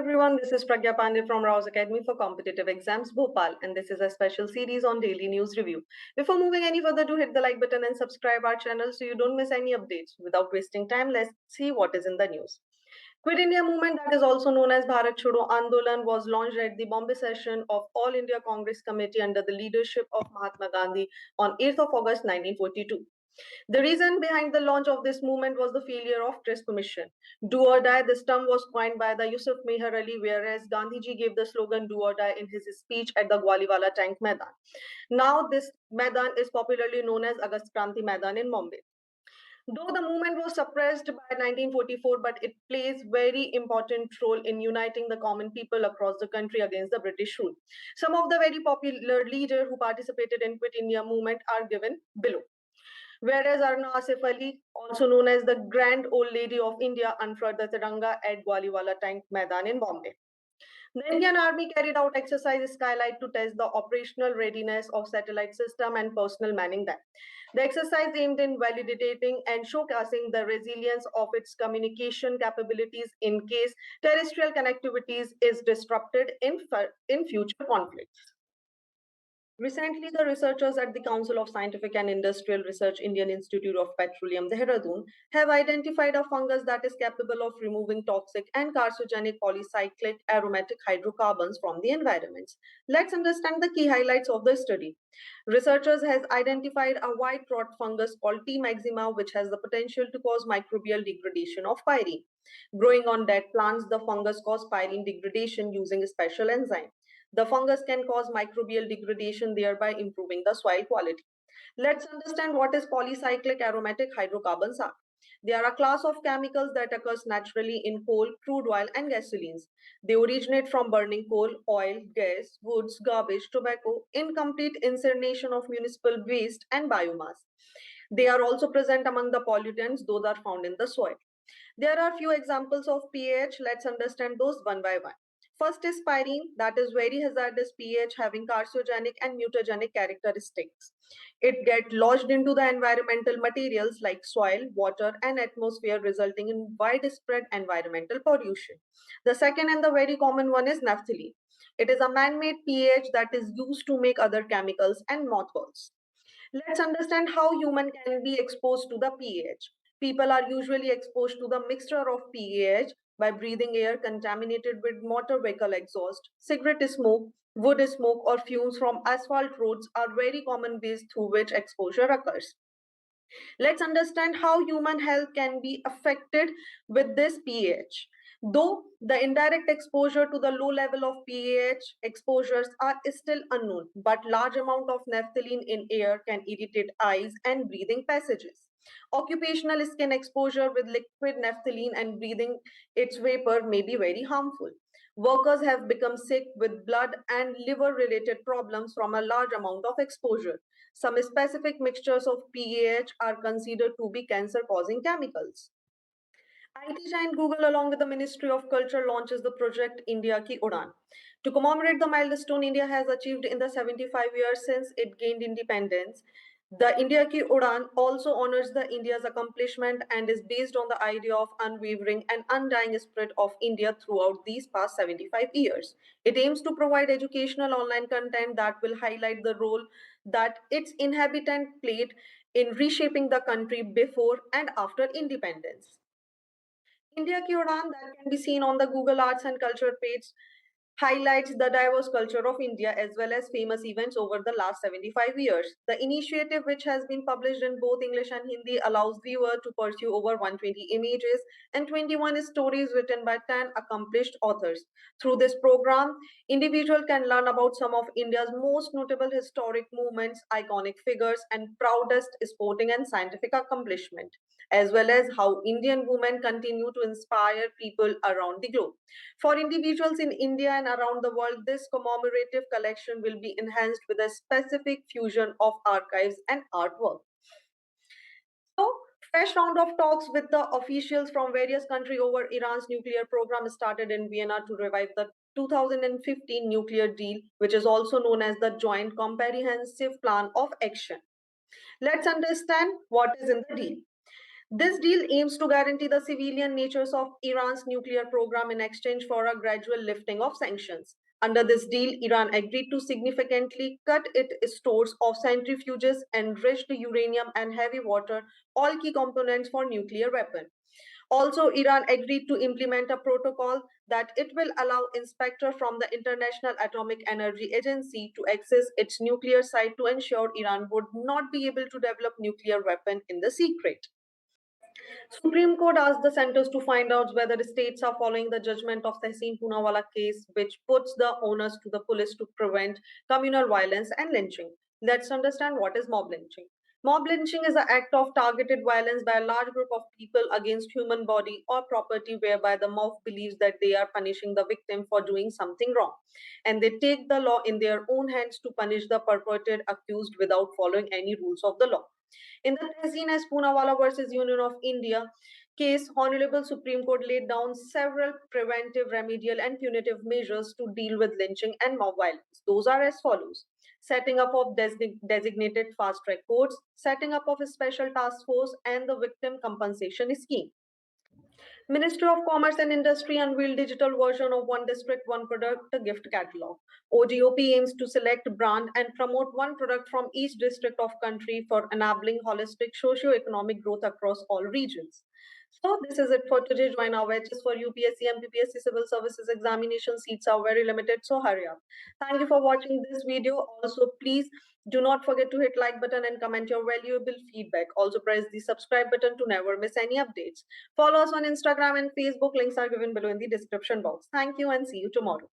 Everyone, this is Pragya Pandey from RAO'S Academy for Competitive Exams Bhopal, and this is a special series on daily news review. Before moving any further, do hit the like button and subscribe our channel so you don't miss any updates. Without wasting time, let's see what is in the news. Quit India movement, that is also known as Bharat Chodo Andolan, was launched at the Bombay session of All India Congress Committee under the leadership of Mahatma Gandhi on 8th of August 1942. The reason behind the launch of this movement was the failure of Trisp mission. Do or die, this term was coined by the Yusuf Meher Ali, whereas Gandhiji gave the slogan do or die in his speech at the Gwaliwala Tank Maidan. Now, this Maidan is popularly known as Agast Kranti Maidan in Mumbai. Though the movement was suppressed by 1944, but it plays very important role in uniting the common people across the country against the British rule. Some of the very popular leaders who participated in Quit India movement are given below. Whereas Arna Asif Ali, also known as the Grand Old Lady of India, unfurled the Tiranga at Gwaliwala Tank Maidan in Bombay. The Indian Army carried out exercise Skylight to test the operational readiness of satellite system and personnel manning them. The exercise aimed in validating and showcasing the resilience of its communication capabilities in case terrestrial connectivities is disrupted in future conflicts. Recently, the researchers at the Council of Scientific and Industrial Research, Indian Institute of Petroleum, Dehradun, have identified a fungus that is capable of removing toxic and carcinogenic polycyclic aromatic hydrocarbons from the environment. Let's understand the key highlights of the study. Researchers have identified a white rot fungus called T. maxima, which has the potential to cause microbial degradation of pyrene. Growing on dead plants, the fungus causes pyrene degradation using a special enzyme. The fungus can cause microbial degradation, thereby improving the soil quality. Let's understand what is polycyclic aromatic hydrocarbons are. They are a class of chemicals that occurs naturally in coal, crude oil, and gasolines. They originate from burning coal, oil, gas, woods, garbage, tobacco, incomplete incineration of municipal waste, and biomass. They are also present among the pollutants, those are found in the soil. There are few examples of pH. Let's understand those one by one. First is pyrene, that is very hazardous pH having carcinogenic and mutagenic characteristics. It gets lodged into the environmental materials like soil, water, and atmosphere, resulting in widespread environmental pollution. The second and the very common one is naphthalene. It is a man-made pH that is used to make other chemicals and mothballs. Let's understand how human can be exposed to the pH. People are usually exposed to the mixture of pH by breathing air contaminated with motor vehicle exhaust. Cigarette smoke, wood smoke, or fumes from asphalt roads are very common ways through which exposure occurs. Let's understand how human health can be affected with this pH. Though the indirect exposure to the low level of pH exposures are still unknown, but large amount of naphthalene in air can irritate eyes and breathing passages. Occupational skin exposure with liquid naphthalene and breathing its vapor may be very harmful. Workers have become sick with blood and liver related problems from a large amount of exposure. Some specific mixtures of pH are considered to be cancer-causing chemicals. IT giant Google, along with the Ministry of Culture, launches the project India Ki Udan. To commemorate the milestone India has achieved in the 75 years since it gained independence, the India Ki Udan also honors the India's accomplishment and is based on the idea of unwavering and undying spirit of India throughout these past 75 years. It aims to provide educational online content that will highlight the role that its inhabitants played in reshaping the country before and after independence. India Ki Udan, that can be seen on the Google Arts and Culture page, highlights the diverse culture of India as well as famous events over the last 75 years. The initiative, which has been published in both English and Hindi, allows viewers to pursue over 120 images and 21 stories written by 10 accomplished authors. Through this program, individuals can learn about some of India's most notable historic movements, iconic figures, and proudest sporting and scientific accomplishment, as well as how Indian women continue to inspire people around the globe. For individuals in India and around the world, this commemorative collection will be enhanced with a specific fusion of archives and artwork. So, fresh round of talks with the officials from various countries over Iran's nuclear program started in Vienna to revive the 2015 nuclear deal, which is also known as the Joint Comprehensive Plan of Action. Let's understand what is in the deal. This deal aims to guarantee the civilian natures of Iran's nuclear program in exchange for a gradual lifting of sanctions. Under this deal, Iran agreed to significantly cut its stores of centrifuges, enriched uranium, and heavy water, all key components for nuclear weapons. Also, Iran agreed to implement a protocol that it will allow inspector from the International Atomic Energy Agency to access its nuclear site to ensure Iran would not be able to develop nuclear weapon in the secret. Supreme Court asked the centers to find out whether the states are following the judgment of Tehseen Poonawalla case, which puts the onus to the police to prevent communal violence and lynching. Let's understand what is mob lynching. Mob lynching is an act of targeted violence by a large group of people against human body or property whereby the mob believes that they are punishing the victim for doing something wrong. And they take the law in their own hands to punish the perpetrated accused without following any rules of the law. In the Tehseen as Poonawalla versus Union of India case, Honorable Supreme Court laid down several preventive, remedial, and punitive measures to deal with lynching and mob violence. Those are as follows: setting up of designated fast track courts, setting up of a special task force, and the victim compensation scheme. Ministry of Commerce and Industry unveiled digital version of One District, One Product gift catalog. ODOP aims to select, brand, and promote one product from each district of country for enabling holistic socio-economic growth across all regions. So this is it for today. Join our batches for UPSC MPPSC Civil Services Examination. Seats are very limited, so hurry up. Thank you for watching this video. Also, please do not forget to hit like button and comment your valuable feedback. Also press the subscribe button to never miss any updates. Follow us on Instagram and Facebook. Links are given below in the description box. Thank you and see you tomorrow.